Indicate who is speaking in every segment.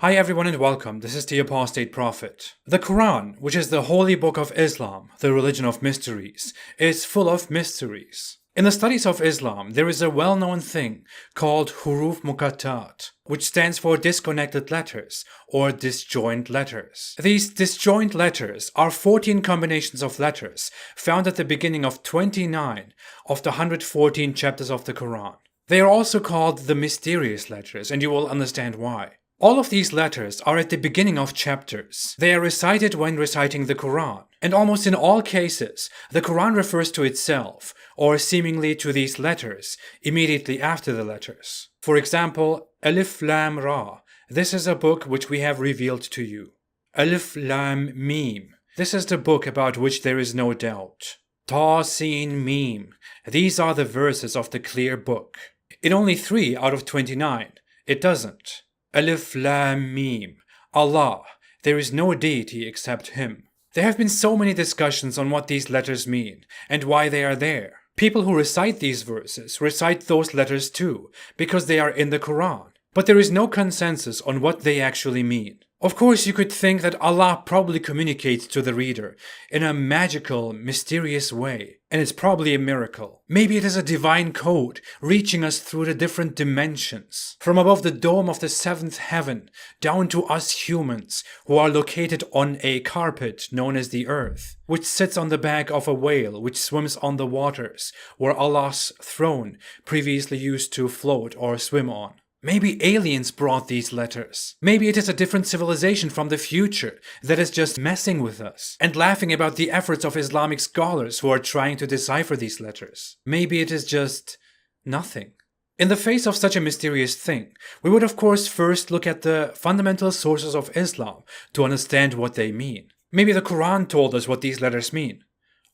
Speaker 1: Hi everyone and welcome, this is the Apostate Prophet. The Quran, which is the holy book of Islam, the religion of mysteries, is full of mysteries. In the studies of Islam, there is a well-known thing called huruf muqattat, which stands for disconnected letters or disjoint letters. These disjoint letters are 14 combinations of letters found at the beginning of 29 of the 114 chapters of the Quran. They are also called the mysterious letters, and you will understand why. All of these letters are at the beginning of chapters. They are recited when reciting the Quran, and almost in all cases, the Quran refers to itself, or seemingly to these letters, immediately after the letters. For example, Alif Lam Ra. This is a book which we have revealed to you. Alif Lam Meem. This is the book about which there is no doubt. Ta Sin Meem. These are the verses of the clear book. In only 3 out of 29, it doesn't. Alif Lam Meem. Allah. There is no deity except Him. There have been so many discussions on what these letters mean and why they are there. People who recite these verses recite those letters too, because they are in the Quran. But there is no consensus on what they actually mean. Of course, you could think that Allah probably communicates to the reader in a magical, mysterious way, and it's probably a miracle. Maybe it is a divine code reaching us through the different dimensions, from above the dome of the 7th heaven down to us humans who are located on a carpet known as the earth, which sits on the back of a whale which swims on the waters where Allah's throne previously used to float or swim on. Maybe aliens brought these letters. Maybe it is a different civilization from the future that is just messing with us and laughing about the efforts of Islamic scholars who are trying to decipher these letters. Maybe it is just nothing. In the face of such a mysterious thing, we would of course first look at the fundamental sources of Islam to understand what they mean. Maybe the Quran told us what these letters mean.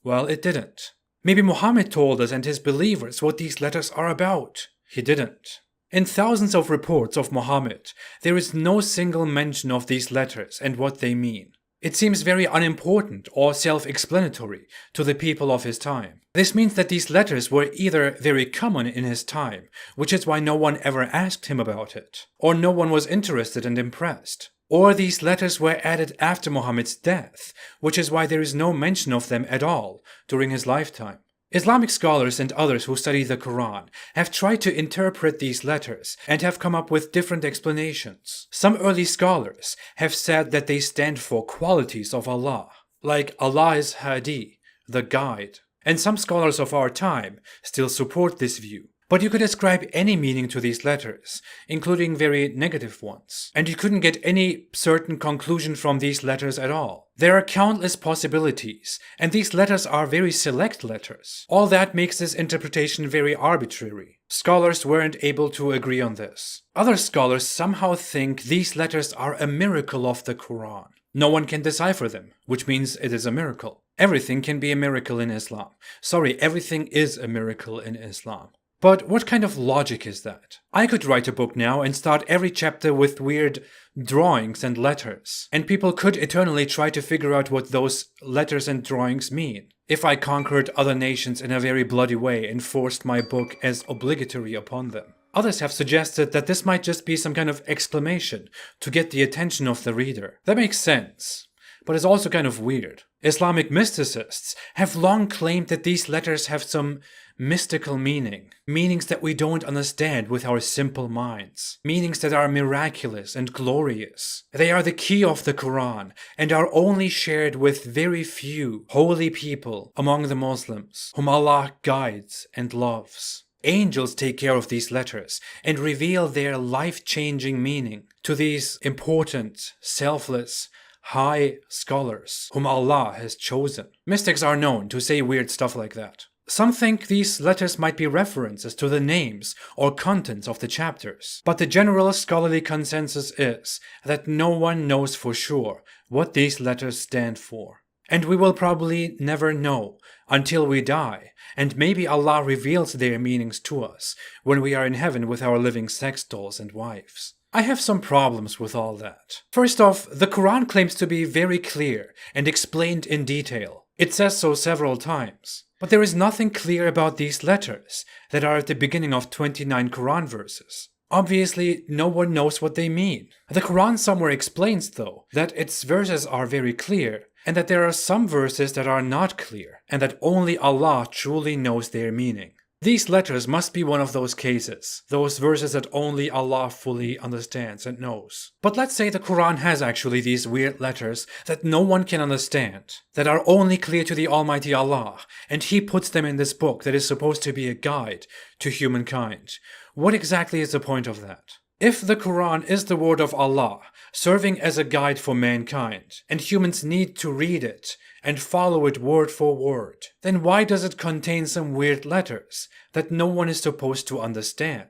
Speaker 1: Well, it didn't. Maybe Muhammad told us and his believers what these letters are about. He didn't. In thousands of reports of Muhammad, there is no single mention of these letters and what they mean. It seems very unimportant or self-explanatory to the people of his time. This means that these letters were either very common in his time, which is why no one ever asked him about it, or no one was interested and impressed. Or these letters were added after Muhammad's death, which is why there is no mention of them at all during his lifetime. Islamic scholars and others who study the Quran have tried to interpret these letters and have come up with different explanations. Some early scholars have said that they stand for qualities of Allah, like Allah is Hadi, the guide. And some scholars of our time still support this view. But you could ascribe any meaning to these letters, including very negative ones, and you couldn't get any certain conclusion from these letters at all. There are countless possibilities, and these letters are very select letters. All that makes this interpretation very arbitrary. Scholars weren't able to agree on this. Other scholars somehow think these letters are a miracle of the Quran. No one can decipher them, which means it is a miracle. Everything can be a miracle in Islam. Sorry, everything is a miracle in Islam. But what kind of logic is that? I could write a book now and start every chapter with weird drawings and letters, and people could eternally try to figure out what those letters and drawings mean. If I conquered other nations in a very bloody way and forced my book as obligatory upon them. Others have suggested that this might just be some kind of exclamation to get the attention of the reader. That makes sense, but it's also kind of weird. Islamic mysticists have long claimed that these letters have some mystical meanings that we don't understand with our simple minds, meanings that are miraculous and glorious. They are the key of the Quran and are only shared with very few holy people among the Muslims, whom Allah guides and loves. Angels take care of these letters and reveal their life-changing meaning to these important, selfless, high scholars whom Allah has chosen. Mystics are known to say weird stuff like that. Some think these letters might be references to the names or contents of the chapters, but the general scholarly consensus is that no one knows for sure what these letters stand for. And we will probably never know until we die, and maybe Allah reveals their meanings to us when we are in heaven with our living sex dolls and wives. I have some problems with all that. First off, the Quran claims to be very clear and explained in detail. It says so several times. But there is nothing clear about these letters that are at the beginning of 29 Quran verses. Obviously, no one knows what they mean. The Quran somewhere explains, though, that its verses are very clear, and that there are some verses that are not clear, and that only Allah truly knows their meaning. These letters must be one of those cases, those verses that only Allah fully understands and knows. But let's say the Quran has actually these weird letters that no one can understand, that are only clear to the Almighty Allah, and He puts them in this book that is supposed to be a guide to humankind. What exactly is the point of that? If the Quran is the word of Allah, serving as a guide for mankind, and humans need to read it and follow it word for word, then why does it contain some weird letters that no one is supposed to understand?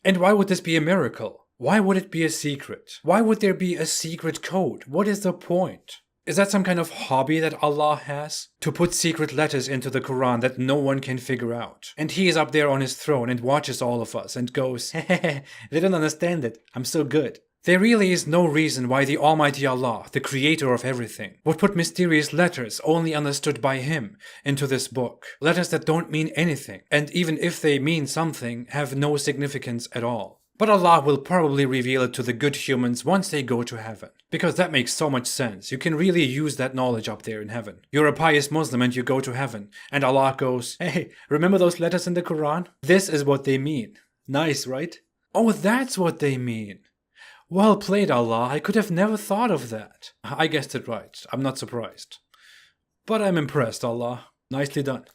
Speaker 1: And why would this be a miracle? Why would it be a secret? Why would there be a secret code? What is the point? Is that some kind of hobby that Allah has? To put secret letters into the Quran that no one can figure out. And He is up there on His throne and watches all of us and goes, hehehe, they don't understand it, I'm so good. There really is no reason why the Almighty Allah, the creator of everything, would put mysterious letters only understood by Him into this book. Letters that don't mean anything, and even if they mean something, have no significance at all. But Allah will probably reveal it to the good humans once they go to heaven. Because that makes so much sense. You can really use that knowledge up there in heaven. You're a pious Muslim and you go to heaven, and Allah goes, hey, remember those letters in the Quran? This is what they mean. Nice, right? Oh, that's what they mean. Well played, Allah. I could have never thought of that. I guessed it right. I'm not surprised. But I'm impressed, Allah. Nicely done.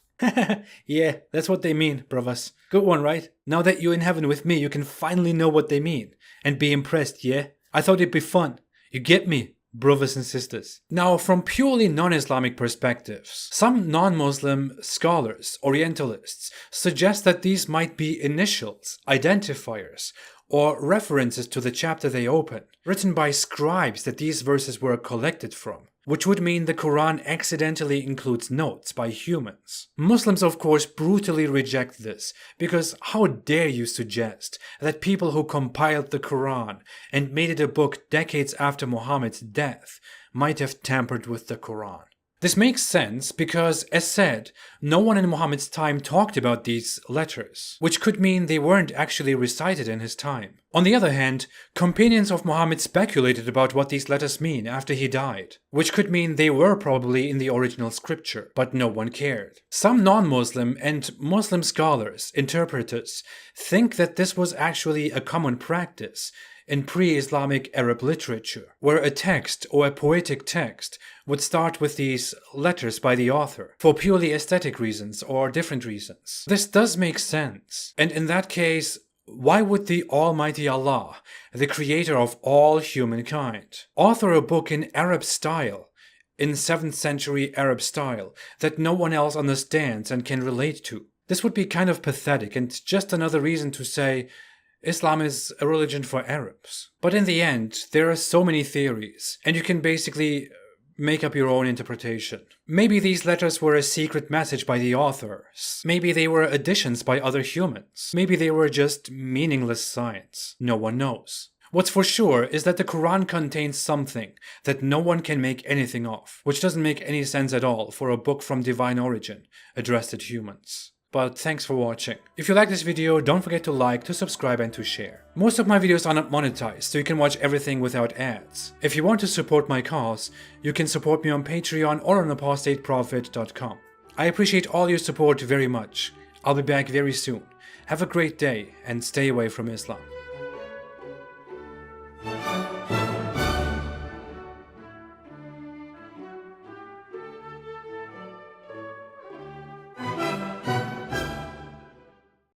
Speaker 1: Yeah, that's what they mean, brothers. Good one, right? Now that you're in heaven with me, you can finally know what they mean. And be impressed, yeah? I thought it'd be fun. You get me, brothers and sisters. Now, from purely non-Islamic perspectives, some non-Muslim scholars, Orientalists, suggest that these might be initials, identifiers, or references to the chapter they open, written by scribes that these verses were collected from, which would mean the Quran accidentally includes notes by humans. Muslims, of course, brutally reject this, because how dare you suggest that people who compiled the Quran and made it a book decades after Muhammad's death might have tampered with the Quran? This makes sense because, as said, no one in Muhammad's time talked about these letters, which could mean they weren't actually recited in his time. On the other hand, companions of Muhammad speculated about what these letters mean after he died, which could mean they were probably in the original scripture, but no one cared. Some non-Muslim and Muslim scholars, interpreters, think that this was actually a common practice in pre-Islamic Arab literature, where a text or a poetic text would start with these letters by the author, for purely aesthetic reasons or different reasons. This does make sense, and in that case, why would the Almighty Allah, the creator of all humankind, author a book in Arab style, in 7th century Arab style, that no one else understands and can relate to? This would be kind of pathetic and just another reason to say, Islam is a religion for Arabs. But in the end, there are so many theories, and you can basically make up your own interpretation. Maybe these letters were a secret message by the authors. Maybe they were additions by other humans. Maybe they were just meaningless signs. No one knows. What's for sure is that the Quran contains something that no one can make anything of, which doesn't make any sense at all for a book from divine origin addressed at humans. But thanks for watching. If you like this video, don't forget to like, to subscribe and to share. Most of my videos are not monetized, so you can watch everything without ads. If you want to support my cause, you can support me on Patreon or on apostateprofit.com. I appreciate all your support very much. I'll be back very soon. Have a great day and stay away from Islam.